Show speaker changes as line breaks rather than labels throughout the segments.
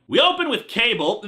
We open with Cable,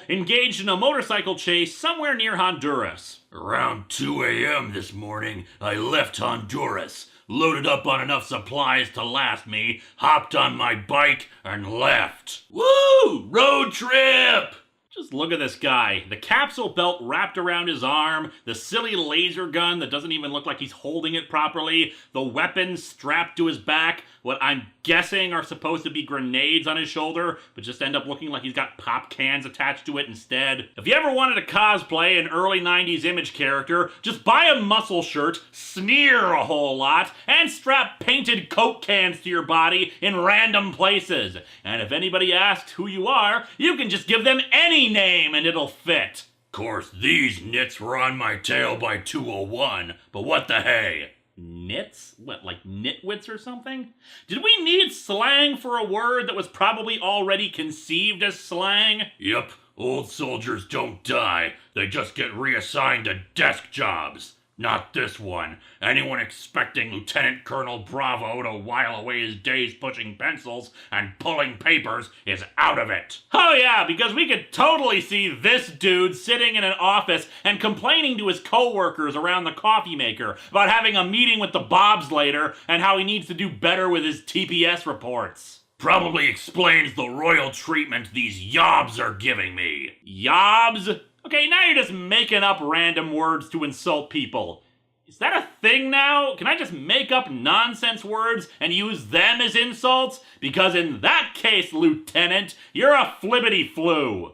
engaged in a motorcycle chase somewhere near Honduras.
Around 2 a.m. this morning, I left Honduras, loaded up on enough supplies to last me, hopped on my bike, and left. Woo! Road trip!
Just look at this guy. The capsule belt wrapped around his arm, the silly laser gun that doesn't even look like he's holding it properly, the weapons strapped to his back, what I'm guessing are supposed to be grenades on his shoulder, but just end up looking like he's got pop cans attached to it instead. If you ever wanted to cosplay an early 90s Image character, just buy a muscle shirt, sneer a whole lot, and strap painted Coke cans to your body in random places. And if anybody asks who you are, you can just give them any name and it'll fit.
Course, these nits were on my tail by 2:01, but what the hey?
Nits? What, like nitwits or something? Did we need slang for a word that was probably already conceived as slang?
Yep, old soldiers don't die, they just get reassigned to desk jobs. Not this one. Anyone expecting Lieutenant Colonel Bravo to while away his days pushing pencils and pulling papers is out of it.
Oh yeah, because we could totally see this dude sitting in an office and complaining to his coworkers around the coffee maker about having a meeting with the Bobs later and how he needs to do better with his TPS reports.
Probably explains the royal treatment these yobs are giving me.
Yobs? Okay, now you're just making up random words to insult people. Is that a thing now? Can I just make up nonsense words and use them as insults? Because in that case, Lieutenant, you're a flibbity-flu.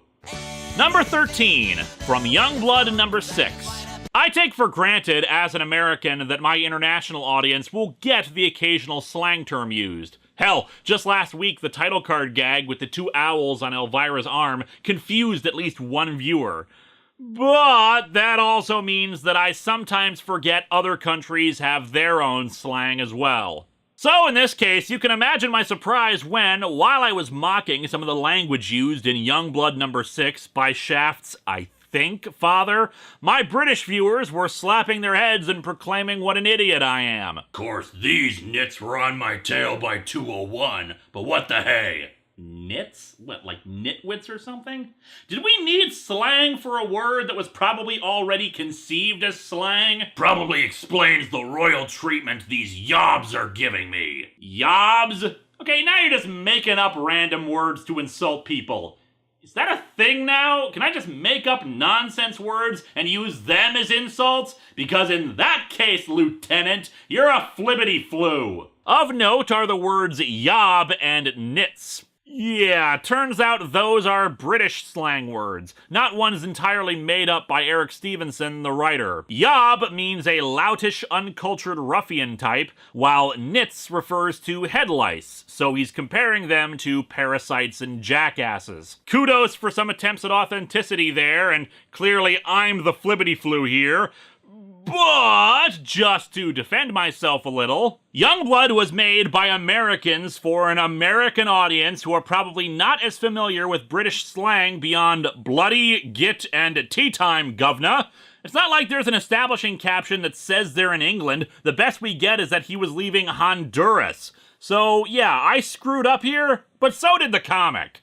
Number 13, from Youngblood number 6. I take for granted as an American that my international audience will get the occasional slang term used. Hell, just last week the title card gag with the two owls on Elvira's arm confused at least one viewer. But that also means that I sometimes forget other countries have their own slang as well. So in this case, you can imagine my surprise when, while I was mocking some of the language used in Youngblood number 6 by Shaft's I think father, my British viewers were slapping their heads and proclaiming what an idiot I am.
Course, these nits were on my tail by 2:01, but what the hey?
Nits? What, like nitwits or something? Did we need slang for a word that was probably already conceived as slang?
Probably explains the royal treatment these yobs are giving me.
Yobs? Okay, now you're just making up random words to insult people. Is that a thing now? Can I just make up nonsense words and use them as insults? Because in that case, Lieutenant, you're a flibbity-flu. Of note are the words yob and nits. Yeah, turns out those are British slang words, not ones entirely made up by Eric Stevenson, the writer. Yob means a loutish, uncultured ruffian type, while nits refers to head lice, so he's comparing them to parasites and jackasses. Kudos for some attempts at authenticity there, and clearly I'm the flibbity-flu here. But, just to defend myself a little, Youngblood was made by Americans for an American audience who are probably not as familiar with British slang beyond bloody, git, and tea time, governor. It's not like there's an establishing caption that says they're in England. The best we get is that he was leaving Honduras. So, yeah, I screwed up here, but so did the comic.